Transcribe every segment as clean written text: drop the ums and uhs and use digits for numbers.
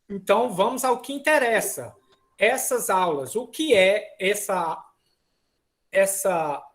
Então, vamos ao que interessa. Essas aulas, o que é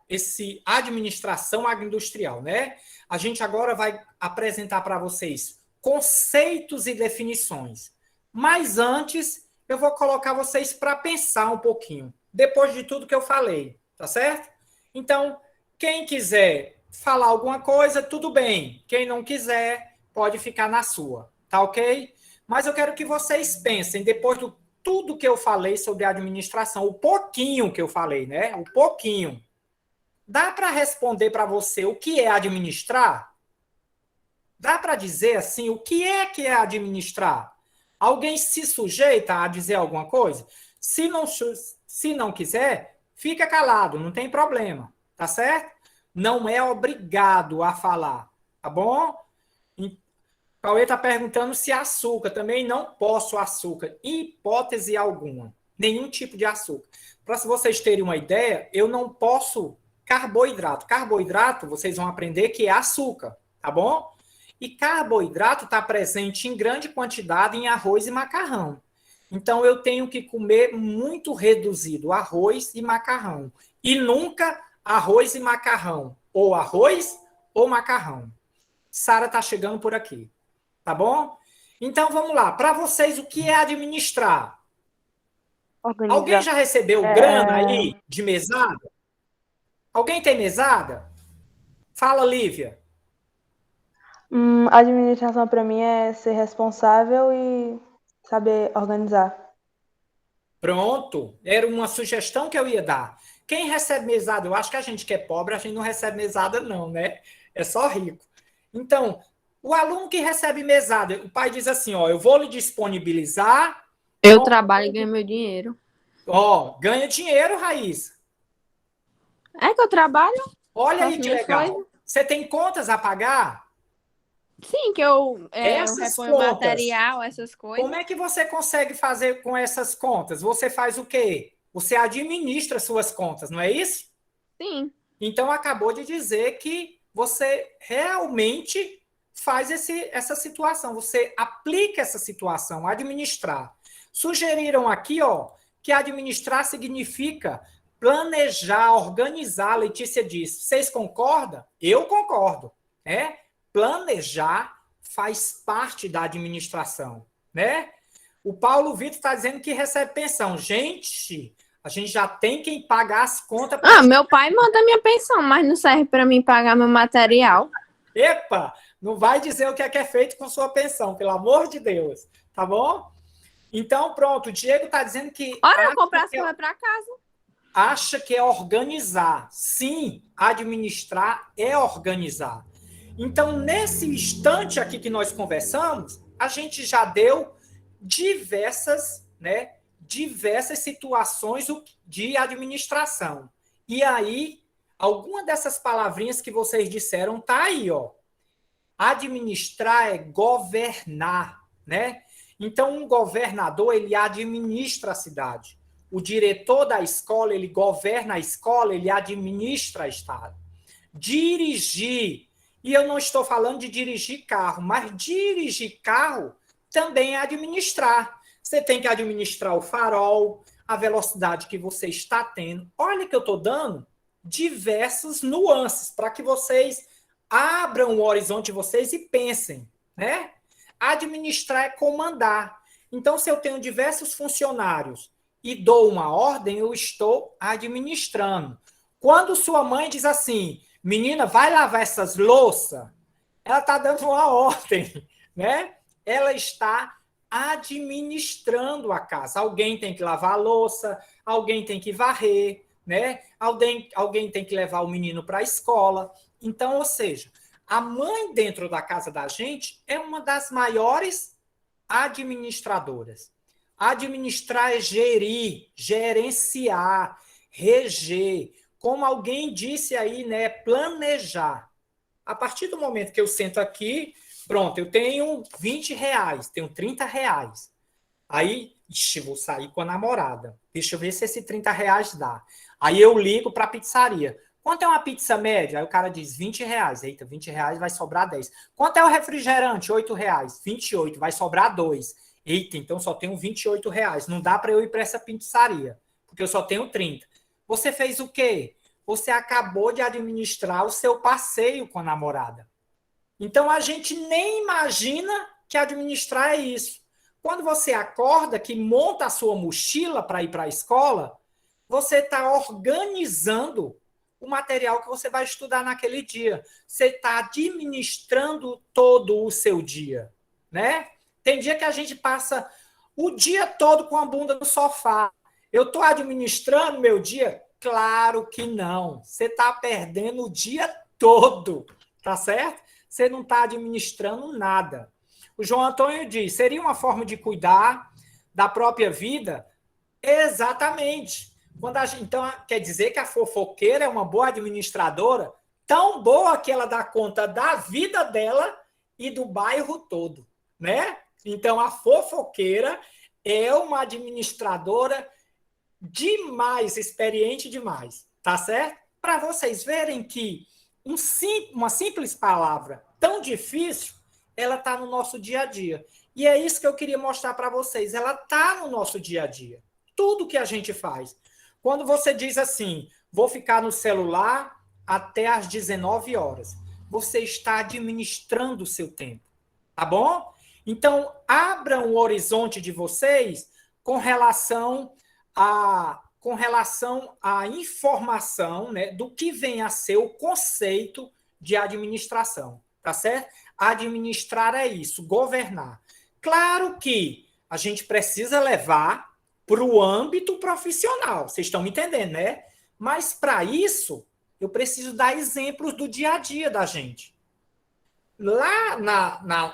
esse administração agroindustrial, né? A gente agora vai apresentar para vocês conceitos e definições. Mas antes, eu vou colocar vocês para pensar um pouquinho, depois de tudo que eu falei, tá certo? Então, quem quiser falar alguma coisa, tudo bem. Quem não quiser, pode ficar na sua, tá ok? Mas eu quero que vocês pensem, depois do tudo que eu falei sobre administração, o pouquinho que eu falei, né? O pouquinho. Dá para responder para você o que é administrar? Dá para dizer assim, o que é administrar? Alguém se sujeita a dizer alguma coisa? Se não quiser, fica calado, não tem problema, tá certo? Não é obrigado a falar, tá bom? Cauê está perguntando se açúcar. Também não posso açúcar, em hipótese alguma. Nenhum tipo de açúcar. Para vocês terem uma ideia, eu não posso carboidrato. Carboidrato, vocês vão aprender que é açúcar, tá bom? E carboidrato está presente em grande quantidade em arroz e macarrão. Então eu tenho que comer muito reduzido arroz e macarrão. E nunca arroz e macarrão. Ou arroz ou macarrão. Sara está chegando por aqui. Tá bom? Então vamos lá. Para vocês, o que é administrar? Alguém Organizar. já recebeu grana aí de mesada? Alguém tem mesada? Fala, Lívia. Administração para mim é ser responsável e saber organizar. Pronto. Era uma sugestão que eu ia dar. Quem recebe mesada? Eu acho que a gente que é pobre, a gente não recebe mesada, não, né? É só rico. Então, o aluno que recebe mesada, o pai diz assim: ó, eu vou lhe disponibilizar. Eu trabalho e ganho meu dinheiro. Ó, ganha dinheiro, Raíssa. É que eu trabalho, Olha faço aí que minhas legal. coisas. Você tem contas a pagar? Sim, que eu Essas reponho contas, material, essas como coisas. é que você consegue fazer com essas contas? Você faz o quê? Você administra suas contas, não é isso? Sim. Então, acabou de dizer que você realmente faz essa situação, você aplica essa situação, administrar. Sugeriram aqui, ó, que administrar significa planejar, organizar. A Letícia disse. Vocês concordam? Eu concordo. Né? Planejar faz parte da administração. Né? O Paulo Vitor está dizendo que recebe pensão. Gente, a gente já tem quem pagar as contas para. Ah, meu pai manda minha pensão, mas não serve para mim pagar meu material. Epa, não vai dizer o que é feito com sua pensão, pelo amor de Deus, tá bom? Então, pronto, o Diego está dizendo que Ora, eu compro as coisas para casa. acha que é organizar. Sim, administrar é organizar. Então, nesse instante aqui que nós conversamos, a gente já deu diversas situações de administração. E aí, alguma dessas palavrinhas que vocês disseram tá aí, ó. Administrar é governar, né? Então, um governador, ele administra a cidade. O diretor da escola, ele governa a escola, ele administra o estado. Dirigir, e eu não estou falando de dirigir carro, mas dirigir carro também é administrar. Você tem que administrar o farol, a velocidade que você está tendo. Olha que eu estou dando diversas nuances para que vocês abram o horizonte de vocês e pensem, né? Administrar é comandar. Então, se eu tenho diversos funcionários e dou uma ordem, eu estou administrando. Quando sua mãe diz assim, menina, vai lavar essas louças, ela está dando uma ordem, né? Ela está administrando a casa. Alguém tem que lavar a louça, alguém tem que varrer, né? Alguém tem que levar o menino para a escola. Então, ou seja, a mãe dentro da casa da gente é uma das maiores administradoras. Administrar é gerir, gerenciar, reger. Como alguém disse aí, né? Planejar. A partir do momento que eu sento aqui, pronto, eu tenho R$ 20, tenho R$ 30. Aí, vou sair com a namorada. Deixa eu ver se esse R$ 30 dá. Aí eu ligo para a pizzaria. Quanto é uma pizza média? Aí o cara diz R$ 20. Eita, R$ 20 vai sobrar 10. Quanto é o refrigerante? R$ 8. 28, vai sobrar 2. Eita, então só tenho R$ 28. Não dá para eu ir para essa pizzaria, porque eu só tenho 30. Você fez o quê? Você acabou de administrar o seu passeio com a namorada. Então, a gente nem imagina que administrar é isso. Quando você acorda, que monta a sua mochila para ir para a escola, você está organizando o material que você vai estudar naquele dia. Você está administrando todo o seu dia, né? Tem dia que a gente passa o dia todo com a bunda no sofá. Eu estou administrando meu dia? Claro que não. Você está perdendo o dia todo, tá certo? Você não está administrando nada. O João Antônio diz, seria uma forma de cuidar da própria vida? Exatamente. Então, quer dizer que a fofoqueira é uma boa administradora, tão boa que ela dá conta da vida dela e do bairro todo, né? Então, a fofoqueira é uma administradora demais, experiente demais, tá certo? Para vocês verem que uma simples palavra tão difícil, ela está no nosso dia a dia. E é isso que eu queria mostrar para vocês. Ela está no nosso dia a dia. Tudo que a gente faz. Quando você diz assim, vou ficar no celular até às 19 horas, você está administrando o seu tempo, tá bom? Então, abram o horizonte de vocês com relação à informação, né, do que vem a ser o conceito de administração, tá certo? Administrar é isso, governar. Claro que a gente precisa levar para o âmbito profissional, vocês estão me entendendo, né? Mas para isso, eu preciso dar exemplos do dia a dia da gente. Lá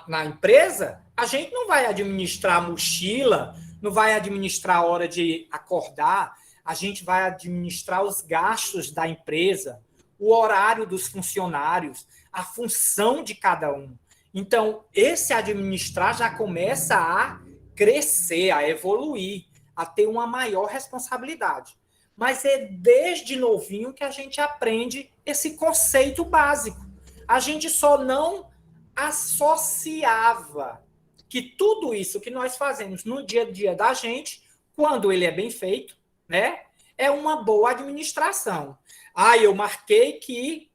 na empresa, a gente não vai administrar a mochila, não vai administrar a hora de acordar, a gente vai administrar os gastos da empresa, o horário dos funcionários, a função de cada um. Então, esse administrar já começa a crescer, a evoluir, a ter uma maior responsabilidade. Mas é desde novinho que a gente aprende esse conceito básico. A gente só não associava que tudo isso que nós fazemos no dia a dia da gente, quando ele é bem feito, né, é uma boa administração. Eu marquei que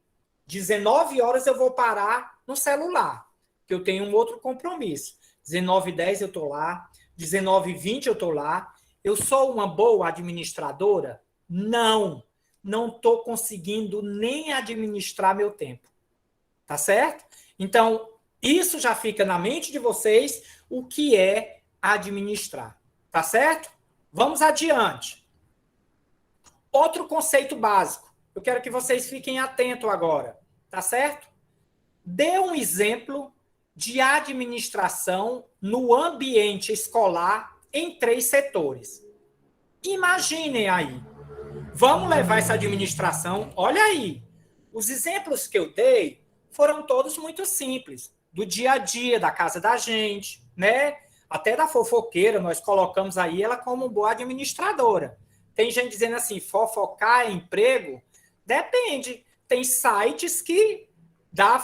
19 horas eu vou parar no celular, que eu tenho um outro compromisso. 19h10 eu estou lá, 19h20 eu estou lá. Eu sou uma boa administradora? Não estou conseguindo nem administrar meu tempo. Tá certo? Então, isso já fica na mente de vocês o que é administrar. Tá certo? Vamos adiante. Outro conceito básico. Eu quero que vocês fiquem atentos agora. Tá certo? Dê um exemplo de administração no ambiente escolar em 3 setores. Imaginem aí. Vamos levar essa administração. Olha aí. Os exemplos que eu dei foram todos muito simples. Do dia a dia, da casa da gente, né? Até da fofoqueira, nós colocamos aí ela como boa administradora. Tem gente dizendo assim, fofocar é emprego? Depende. Tem sites que dá...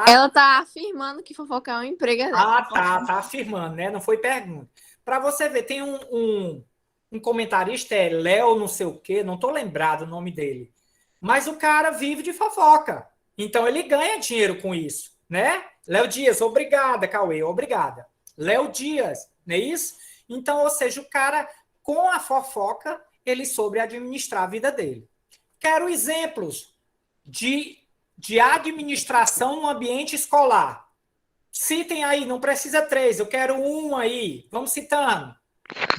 Ela tá afirmando que fofocar é um emprego. Tá afirmando, né? Não foi pergunta. Para você ver, tem um comentarista, Léo não sei o quê, não tô lembrado o nome dele. Mas o cara vive de fofoca. Então ele ganha dinheiro com isso, né? Léo Dias, obrigada, Cauê, obrigada. Léo Dias, não é isso? Então, ou seja, o cara, com a fofoca, ele soube administrar a vida dele. Quero exemplos de administração no ambiente escolar. Citem aí, não precisa 3, eu quero um aí. Vamos citando.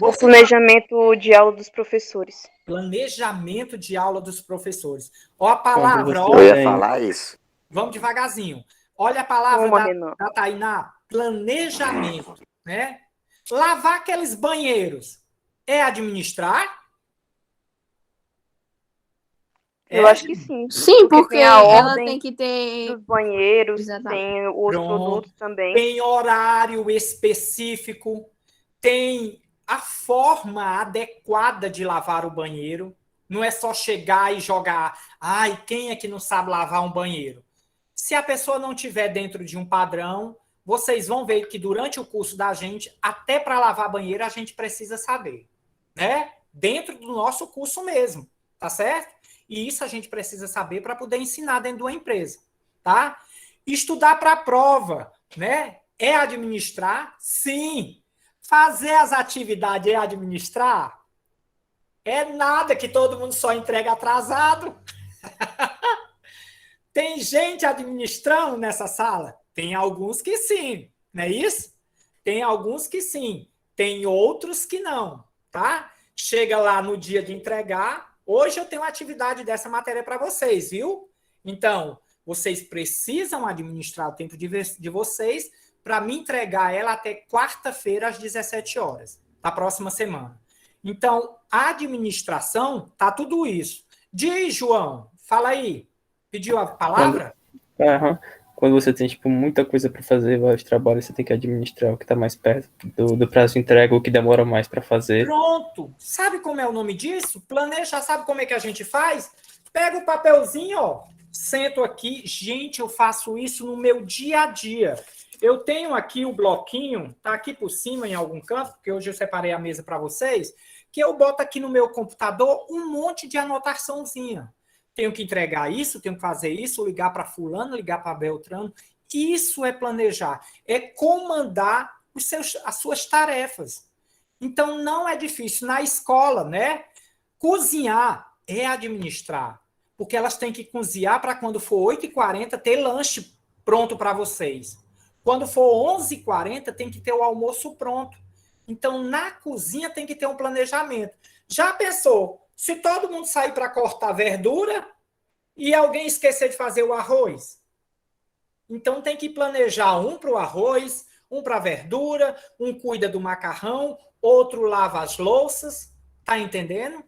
O planejamento de aula dos professores. Planejamento de aula dos professores. Ó a palavra. Eu ia falar isso. Vamos devagarzinho. Olha a palavra da Tainá. Planejamento. Né? Lavar aqueles banheiros. É administrar? Eu acho que sim. Sim, porque ela tem que ter... Os banheiros, Exatamente. tem os produtos também. Tem horário específico, tem a forma adequada de lavar o banheiro. Não é só chegar e jogar. Quem é que não sabe lavar um banheiro? Se a pessoa não estiver dentro de um padrão, vocês vão ver que durante o curso da gente, até para lavar banheiro, a gente precisa saber, né? Dentro do nosso curso mesmo, tá certo? E isso a gente precisa saber para poder ensinar dentro de uma empresa, tá? Estudar para a prova, né? É administrar? Sim. Fazer as atividades é administrar? É nada, que todo mundo só entrega atrasado. Tem gente administrando nessa sala? Tem alguns que sim, não é isso? Tem alguns que sim, tem outros que não, tá? Chega lá no dia de entregar, hoje eu tenho uma atividade dessa matéria para vocês, viu? Então, vocês precisam administrar o tempo de vocês para me entregar ela até quarta-feira às 17 horas, da próxima semana. Então, a administração tá tudo isso. Diz, João, fala aí. Pediu a palavra? Quando você tem, tipo, muita coisa para fazer, vários trabalhos, você tem que administrar o que está mais perto do prazo de entrega, o que demora mais para fazer. Pronto! Sabe como é o nome disso? Planejar, sabe como é que a gente faz? Pega o papelzinho, ó, sento aqui. Gente, eu faço isso no meu dia a dia. Eu tenho aqui o bloquinho, tá aqui por cima em algum canto, porque hoje eu separei a mesa para vocês, que eu boto aqui no meu computador um monte de anotaçãozinha. Tenho que entregar isso, tenho que fazer isso, ligar para fulano, ligar para Beltrano. Isso é planejar, é comandar as suas tarefas. Então, não é difícil. Na escola, né? Cozinhar é administrar, porque elas têm que cozinhar para quando for 8h40 ter lanche pronto para vocês. Quando for 11h40 tem que ter o almoço pronto. Então, na cozinha tem que ter um planejamento. Já pensou? Se todo mundo sair para cortar verdura e alguém esquecer de fazer o arroz? Então tem que planejar um para o arroz, um para a verdura, um cuida do macarrão, outro lava as louças. Tá entendendo?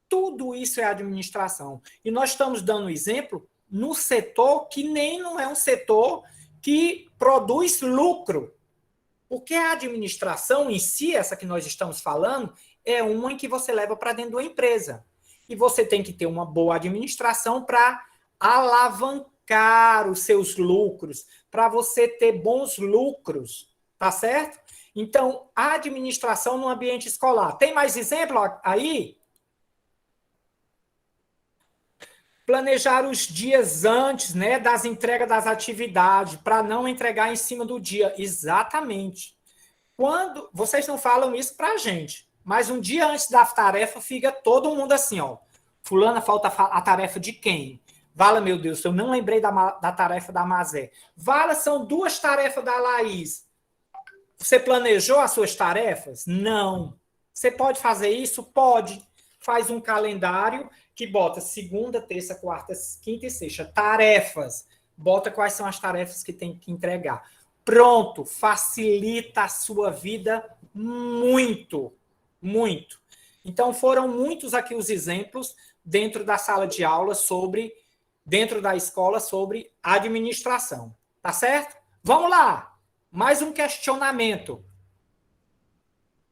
Tudo isso é administração. E nós estamos dando exemplo no setor que nem não é um setor que produz lucro. Porque a administração em si, essa que nós estamos falando, é uma em que você leva para dentro da empresa. E você tem que ter uma boa administração para alavancar os seus lucros, para você ter bons lucros, tá certo? Então, a administração no ambiente escolar. Tem mais exemplo aí? Planejar os dias antes, né, das entregas das atividades, para não entregar em cima do dia. Exatamente. Quando vocês não falam isso para a gente, mas um dia antes da tarefa fica todo mundo assim, ó. Fulana, falta a tarefa de quem? Vala, meu Deus, eu não lembrei da tarefa da Mazé. Vala, são 2 tarefas da Laís. Você planejou as suas tarefas? Não. Você pode fazer isso? Pode. Faz um calendário que bota segunda, terça, quarta, quinta e sexta. Tarefas. Bota quais são as tarefas que tem que entregar. Pronto. Facilita a sua vida muito. Muito. Então, foram muitos aqui os exemplos dentro da sala de aula dentro da escola, sobre administração. Tá certo? Vamos lá. Mais um questionamento.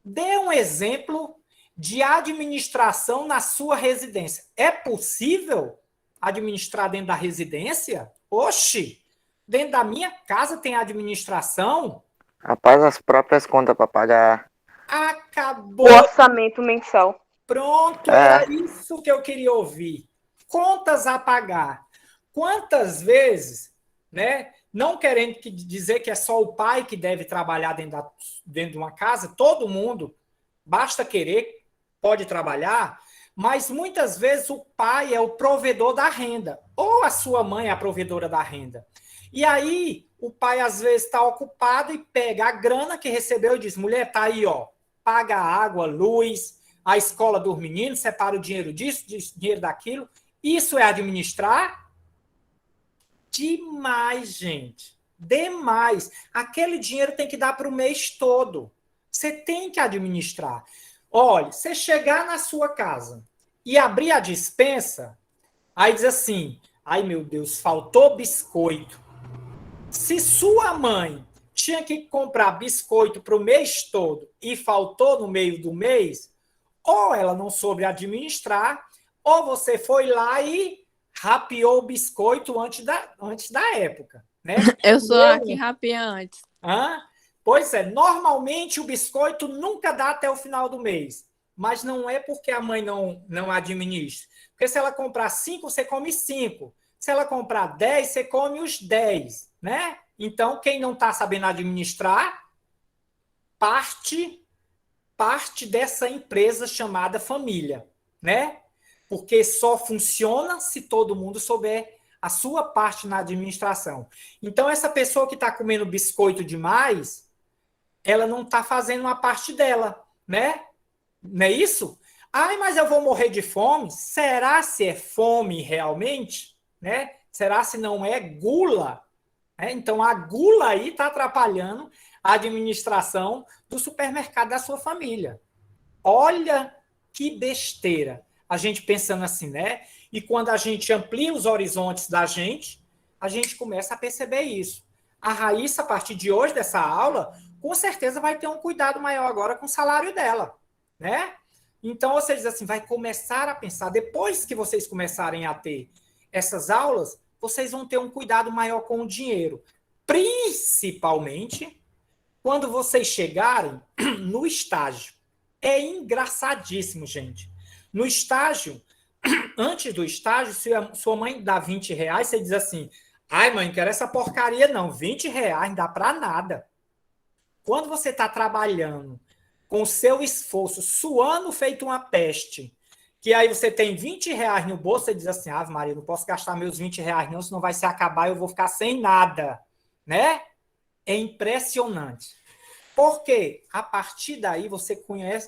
Dê um exemplo de administração na sua residência. É possível administrar dentro da residência? Oxi! Dentro da minha casa tem administração? Rapaz, as próprias contas para pagar. Acabou. O orçamento mensal. Pronto, era isso que eu queria ouvir. Contas a pagar. Quantas vezes, né? Não querendo dizer que é só o pai que deve trabalhar dentro de uma casa, todo mundo, basta querer, pode trabalhar, mas muitas vezes o pai é o provedor da renda, ou a sua mãe é a provedora da renda. E aí, o pai às vezes está ocupado e pega a grana que recebeu e diz, mulher, tá aí, ó, paga a água, luz, a escola dos meninos, separa o dinheiro disso, dinheiro daquilo. Isso é administrar? Demais, gente. Demais. Aquele dinheiro tem que dar para o mês todo. Você tem que administrar. Olha, você chegar na sua casa e abrir a despensa, aí diz assim, ai meu Deus, faltou biscoito. Se sua mãe tinha que comprar biscoito para o mês todo e faltou no meio do mês, ou ela não soube administrar, ou você foi lá e rapeou o biscoito antes da época, né? Eu sou aqui rapeante. Hã? Pois é, normalmente o biscoito nunca dá até o final do mês. Mas não é porque a mãe não administra. Porque se ela comprar 5, você come 5. Se ela comprar 10, você come os 10, né? Então, quem não está sabendo administrar, parte dessa empresa chamada família, né? Porque só funciona se todo mundo souber a sua parte na administração. Então, essa pessoa que está comendo biscoito demais, ela não está fazendo uma parte dela, né? Não é isso? Ai, mas eu vou morrer de fome? Será se é fome realmente? Né? Será se não é gula? Então, a gula aí está atrapalhando a administração do supermercado da sua família. Olha que besteira. A gente pensando assim, né? E quando a gente amplia os horizontes da gente, a gente começa a perceber isso. A Raíssa, a partir de hoje, dessa aula, com certeza vai ter um cuidado maior agora com o salário dela, né? Então, você diz assim, vai começar a pensar, depois que vocês começarem a ter essas aulas, vocês vão ter um cuidado maior com o dinheiro. Principalmente quando vocês chegarem no estágio. É engraçadíssimo, gente. No estágio, antes do estágio, se a sua mãe dá R$20, você diz assim, ai, mãe, não quero essa porcaria não, R$20 não dá para nada. Quando você está trabalhando com o seu esforço, suando feito uma peste, que aí você tem R$20 no bolso, você diz assim, Ave Maria, não posso gastar meus R$20 não, senão vai se acabar e eu vou ficar sem nada, né? É impressionante. Porque a partir daí você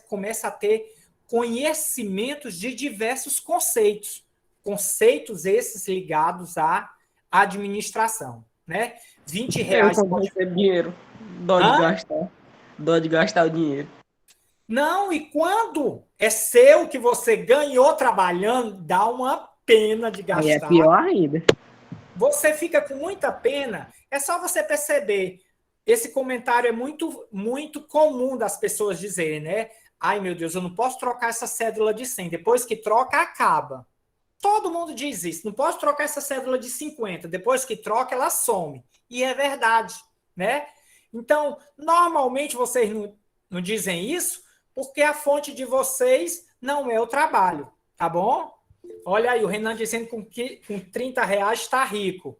começa a ter conhecimentos de diversos conceitos. Conceitos esses ligados à administração, né? R$20 Eu quando recebo dinheiro, dó de gastar. Dó de gastar o dinheiro. Não, e quando é seu que você ganhou trabalhando, dá uma pena de gastar. Aí é pior ainda. Você fica com muita pena. É só você perceber. Esse comentário é muito, muito comum das pessoas dizerem, né? Ai, meu Deus, eu não posso trocar essa cédula de 100. Depois que troca, acaba. Todo mundo diz isso. Não posso trocar essa cédula de 50. Depois que troca, ela some. E é verdade, né? Então, normalmente vocês não dizem isso porque a fonte de vocês não é o trabalho, tá bom? Olha aí, o Renan dizendo que com R$30 está rico.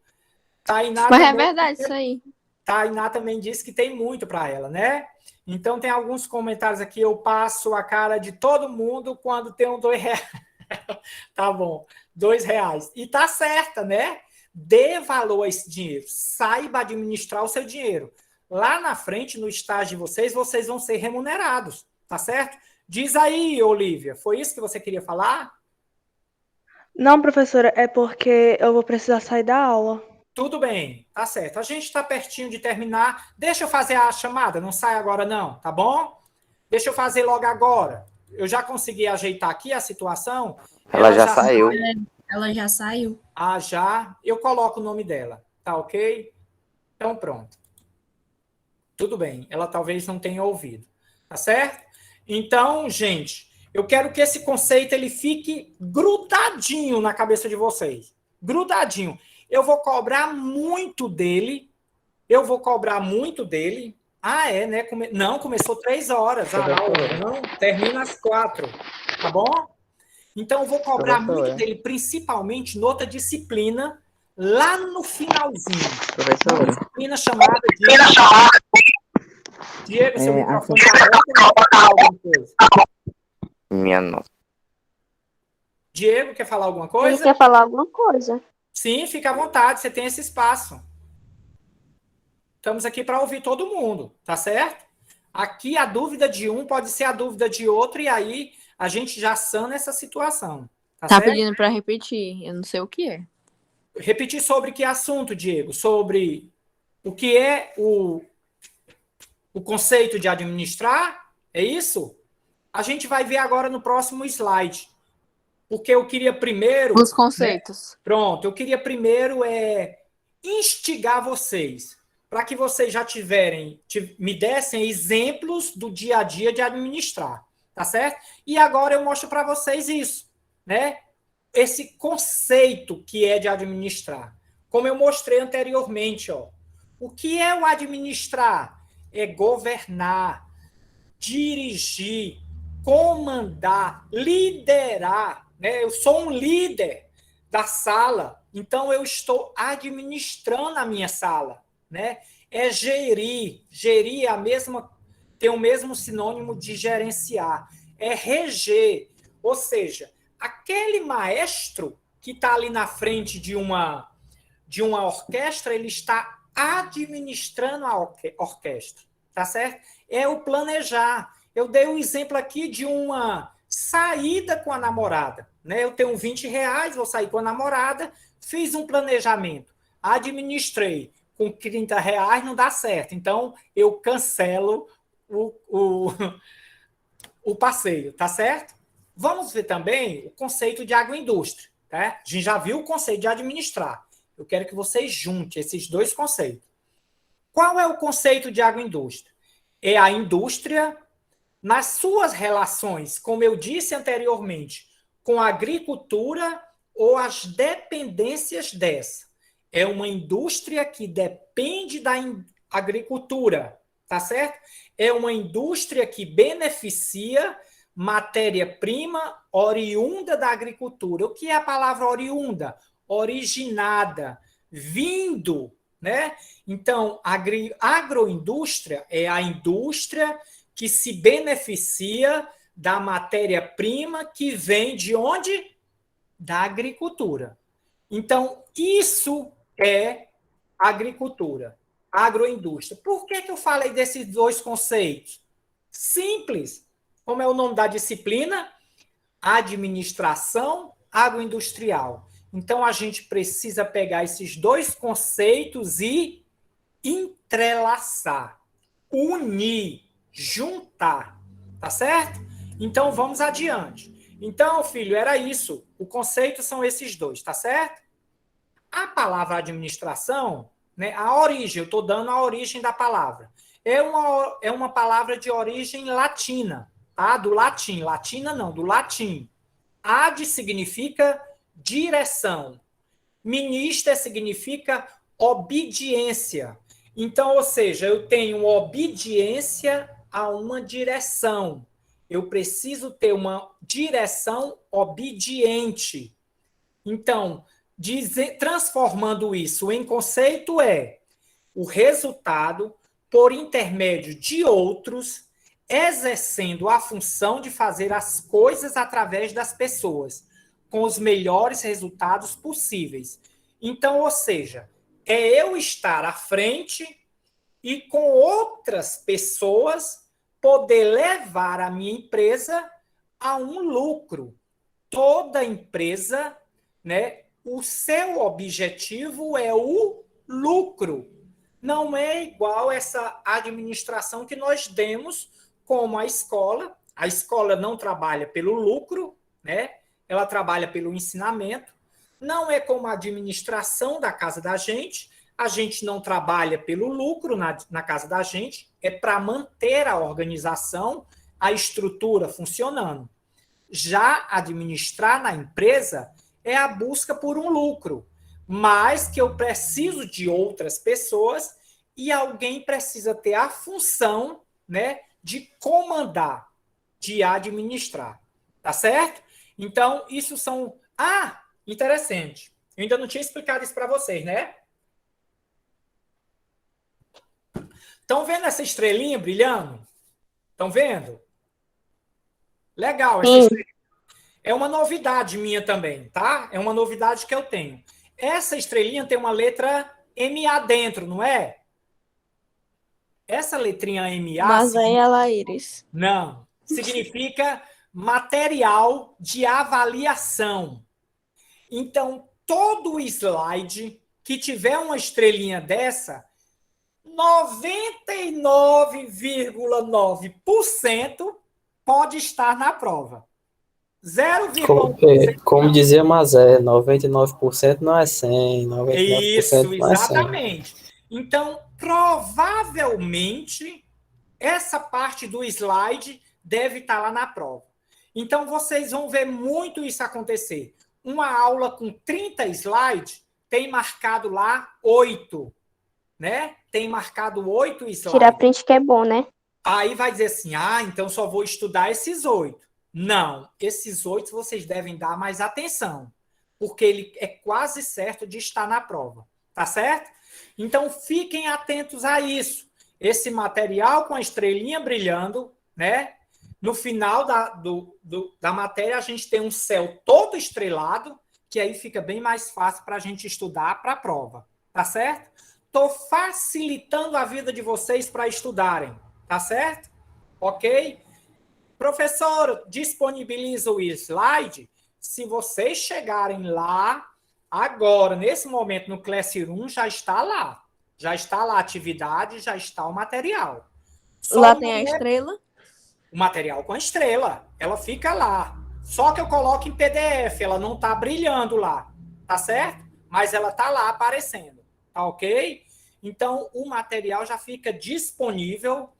Tainá Mas é também, verdade isso aí. Tainá também disse que tem muito para ela, né? Então tem alguns comentários aqui, eu passo a cara de todo mundo quando tem um R$2. Tá bom, R$2. E tá certa, né? Dê valor a esse dinheiro, saiba administrar o seu dinheiro. Lá na frente, no estágio de vocês vão ser remunerados, tá certo? Diz aí, Olivia, foi isso que você queria falar? Não, professora, é porque eu vou precisar sair da aula. Tudo bem, tá certo. A gente está pertinho de terminar. Deixa eu fazer a chamada, não sai agora não, tá bom? Deixa eu fazer logo agora. Eu já consegui ajeitar aqui a situação. Ela já saiu. Ela já saiu. Ah, já? Eu coloco o nome dela, tá ok? Então pronto. Tudo bem, ela talvez não tenha ouvido, tá certo? Então, gente, eu quero que esse conceito ele fique grudadinho na cabeça de vocês. Grudadinho. Eu vou cobrar muito dele. Ah, é, né? Não, começou 3 horas. A aula. Não, termina às 4. Tá bom? Então, eu vou cobrar muito dele, principalmente noutra disciplina, lá no finalzinho. Uma disciplina chamada de... Diego, seu microfone está aberto. Minha nossa. Diego, quer falar alguma coisa? Ele quer falar alguma coisa. Sim, fica à vontade, você tem esse espaço. Estamos aqui para ouvir todo mundo, tá certo? Aqui a dúvida de um pode ser a dúvida de outro, e aí a gente já sana essa situação. Tá certo? Pedindo para repetir, eu não sei o que é. Repetir sobre que assunto, Diego? Sobre o que é o conceito de administrar? É isso? A gente vai ver agora no próximo slide. Porque eu queria primeiro... Os conceitos. Né? Pronto, eu queria primeiro instigar vocês, para que vocês já me dessem exemplos do dia a dia de administrar, tá certo? E agora eu mostro para vocês isso, né? Esse conceito que é de administrar. Como eu mostrei anteriormente, ó. O que é o administrar? É governar, dirigir, comandar, liderar, né? Eu sou um líder da sala, então eu estou administrando a minha sala, né? É gerir, gerir tem o mesmo sinônimo de gerenciar, é reger, ou seja, aquele maestro que está ali na frente de uma orquestra, ele está administrando a orquestra, tá certo? É o planejar. Eu dei um exemplo aqui de uma saída com a namorada, né? Eu tenho R$ 20, vou sair com a namorada, fiz um planejamento, administrei, com R$ 30 não dá certo, então eu cancelo o passeio, tá certo? Vamos ver também o conceito de agroindústria, tá? A gente já viu o conceito de administrar. Eu quero que vocês juntem esses dois conceitos. Qual é o conceito de agroindústria? É a indústria nas suas relações, como eu disse anteriormente, com a agricultura ou as dependências dessa. É uma indústria que depende da agricultura, tá certo? É uma indústria que beneficia matéria-prima oriunda da agricultura. O que é a palavra oriunda? Originada, vindo, né? Então, agroindústria é a indústria que se beneficia da matéria-prima que vem de onde? Da agricultura. Então, isso é agricultura, agroindústria. Por que eu falei desses dois conceitos? Simples. Como é o nome da disciplina? Administração agroindustrial. Então, a gente precisa pegar esses dois conceitos e entrelaçar, unir, juntar, tá certo? Então, vamos adiante. Então, filho, era isso. O conceito são esses dois, tá certo? A palavra administração, né, a origem, eu estou dando a origem da palavra, é uma palavra de origem latina, tá? Do latim. Latina não, do latim. Ad significa direção. Minister significa obediência. Então, ou seja, eu tenho obediência a uma direção. Eu preciso ter uma direção obediente. Então, transformando isso em conceito é o resultado por intermédio de outros, exercendo a função de fazer as coisas através das pessoas, com os melhores resultados possíveis. Então, ou seja, é eu estar à frente e com outras pessoas poder levar a minha empresa a um lucro. Toda empresa, né, o seu objetivo é o lucro. Não é igual essa administração que nós demos como a escola. A escola não trabalha pelo lucro, né? Ela trabalha pelo ensinamento. Não é como a administração da casa da gente. A gente não trabalha pelo lucro na casa da gente. É para manter a organização, a estrutura funcionando. Já administrar na empresa é a busca por um lucro, mas que eu preciso de outras pessoas e alguém precisa ter a função, né, de comandar, de administrar. Tá certo? Então, isso são... Ah, interessante. Eu ainda não tinha explicado isso para vocês, né? Estão vendo essa estrelinha brilhando? Estão vendo? Legal, essa estrelinha. É uma novidade minha também, tá? É uma novidade que eu tenho. Essa estrelinha tem uma letra MA dentro, não é? Essa letrinha MA... Mas aí ela íris. Não. Significa material de avaliação. Então, todo slide que tiver uma estrelinha dessa, 99,9% pode estar na prova. 0,1%. Como dizia Mazé, 99% não é 100, 99% Isso, não é 100. exatamente. Então, provavelmente, essa parte do slide deve estar lá na prova. Então, vocês vão ver muito isso acontecer. Uma aula com 30 slides tem marcado lá 8. né? Tem marcado 8 slides. Tirar print que é bom, né? Aí vai dizer assim, então só vou estudar esses 8. Não, esses 8 vocês devem dar mais atenção, porque ele é quase certo de estar na prova, tá certo? Então fiquem atentos a isso. Esse material com a estrelinha brilhando, né? No final da matéria a gente tem um céu todo estrelado, que aí fica bem mais fácil para a gente estudar para a prova, tá certo? Estou facilitando a vida de vocês para estudarem, tá certo? Ok? Professor, disponibiliza o slide. Se vocês chegarem lá, agora, nesse momento, no Classroom, já está lá. Já está lá a atividade, já está o material. Só Lá tem a estrela. o material com a estrela. Ela fica lá. Só que eu coloco em PDF, ela não está brilhando lá. Tá certo? Mas ela está lá aparecendo. Tá ok? Então, o material já fica disponível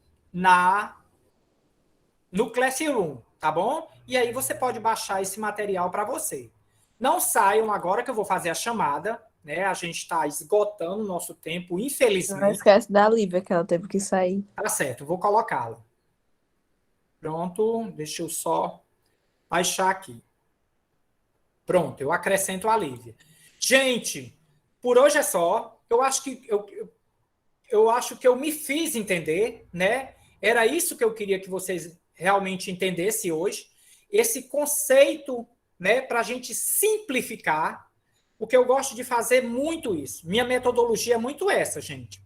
no Classroom, tá bom? E aí você pode baixar esse material para você. Não saiam agora que eu vou fazer a chamada, né? A gente está esgotando o nosso tempo, Não infelizmente. esquece da Lívia, que ela teve que sair. Tá certo, vou colocá-la. Pronto, deixa eu só baixar aqui. Pronto, eu acrescento a Lívia. Gente, por hoje é só. Eu acho que eu me fiz entender, né? Era isso que eu queria que vocês realmente entendessem hoje. Esse conceito, né, para a gente simplificar, porque eu gosto de fazer muito isso. Minha metodologia é muito essa, gente.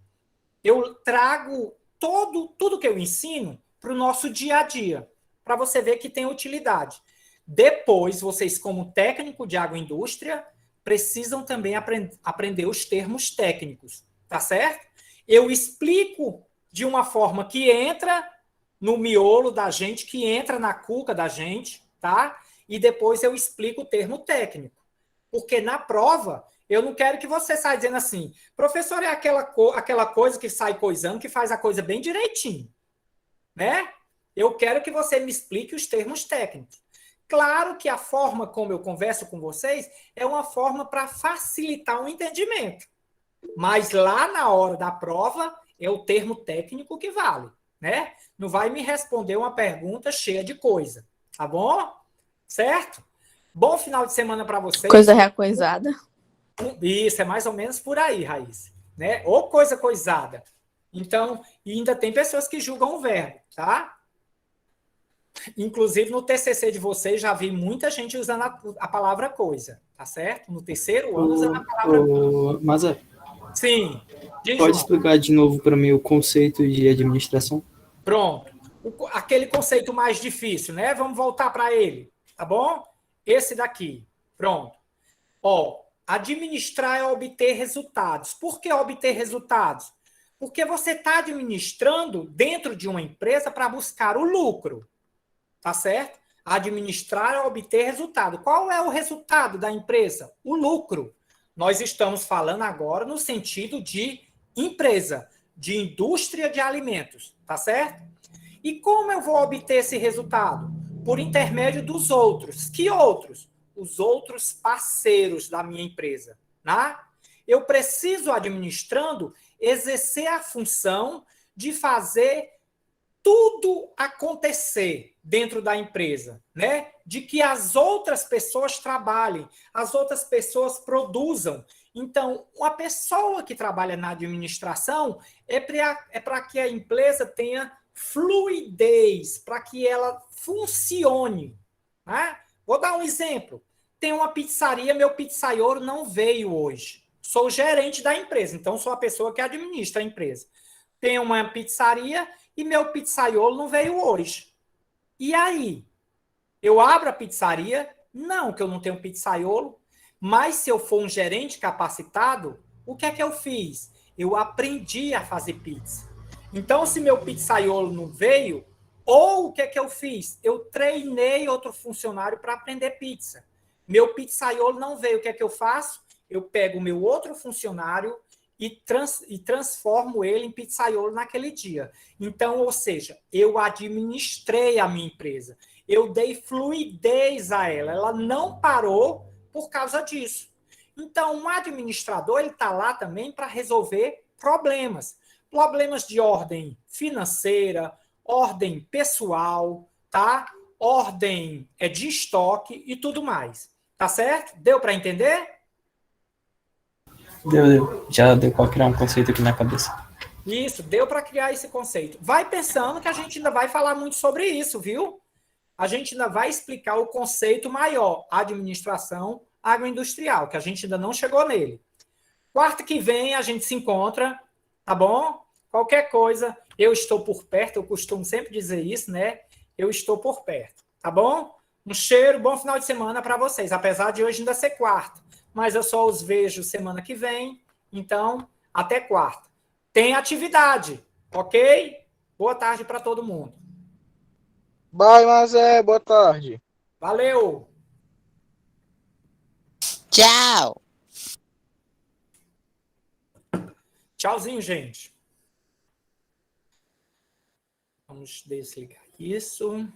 Eu trago tudo que eu ensino para o nosso dia a dia, para você ver que tem utilidade. Depois, vocês, como técnico de agroindústria, precisam também aprender os termos técnicos, tá certo? Eu explico de uma forma que entra no miolo da gente, que entra na cuca da gente, tá? E depois eu explico o termo técnico. Porque na prova, eu não quero que você saia dizendo assim, professor, é aquela coisa que sai coisando, que faz a coisa bem direitinho, né? Eu quero que você me explique os termos técnicos. Claro que a forma como eu converso com vocês é uma forma para facilitar o entendimento. Mas lá na hora da prova, é o termo técnico que vale, né? Não vai me responder uma pergunta cheia de coisa, tá bom? Certo? Bom final de semana para vocês. Coisa recoisada. Isso, é mais ou menos por aí, Raíssa, né? Ou coisa coisada. Então, e ainda tem pessoas que julgam o verbo, tá? Inclusive, no TCC de vocês, já vi muita gente usando a palavra coisa, tá certo? No terceiro ano, usando a palavra coisa. Mas Sim. pode explicar de novo para mim o conceito de administração? Pronto. Aquele conceito mais difícil, né? Vamos voltar para ele, tá bom? Esse daqui. Pronto. Ó, administrar é obter resultados. Por que obter resultados? Porque você está administrando dentro de uma empresa para buscar o lucro. Tá certo? Administrar é obter resultado. Qual é o resultado da empresa? O lucro. Nós estamos falando agora no sentido de empresa, de indústria de alimentos, tá certo? E como eu vou obter esse resultado? Por intermédio dos outros. Que outros? Os outros parceiros da minha empresa, né? Eu preciso, administrando, exercer a função de fazer tudo acontecer dentro da empresa, né? De que as outras pessoas trabalhem, as outras pessoas produzam. Então, uma pessoa que trabalha na administração é para que a empresa tenha fluidez, para que ela funcione, né? Vou dar um exemplo. Tem uma pizzaria, meu pizzaiolo não veio hoje. Sou gerente da empresa, então sou a pessoa que administra a empresa. Tem uma pizzaria e meu pizzaiolo não veio hoje. E aí? Eu abro a pizzaria? Não, que eu não tenho pizzaiolo. Mas se eu for um gerente capacitado, o que é que eu fiz? Eu aprendi a fazer pizza. Então, se meu pizzaiolo não veio, ou o que é que eu fiz? Eu treinei outro funcionário para aprender pizza. Meu pizzaiolo não veio, o que é que eu faço? Eu pego o meu outro funcionário e transformo ele em pizzaiolo naquele dia. Então, ou seja, eu administrei a minha empresa. Eu dei fluidez a ela. Ela não parou por causa disso. Então, um administrador, ele está lá também para resolver problemas. Problemas de ordem financeira, ordem pessoal, tá? Ordem de estoque e tudo mais. Tá certo? Deu para entender? Deu. Já deu para criar um conceito aqui na cabeça. Isso, deu para criar esse conceito. Vai pensando que a gente ainda vai falar muito sobre isso, viu? A gente ainda vai explicar o conceito maior, administração agroindustrial, que a gente ainda não chegou nele. Quarta que vem a gente se encontra, tá bom? Qualquer coisa, eu estou por perto, eu costumo sempre dizer isso, né? Eu estou por perto, tá bom? Um cheiro, bom final de semana para vocês, apesar de hoje ainda ser quarta, mas eu só os vejo semana que vem, então até quarta. Tem atividade, ok? Boa tarde para todo mundo. Bye, Mazé, boa tarde. Valeu! Tchau. Tchauzinho, gente. Vamos desligar isso.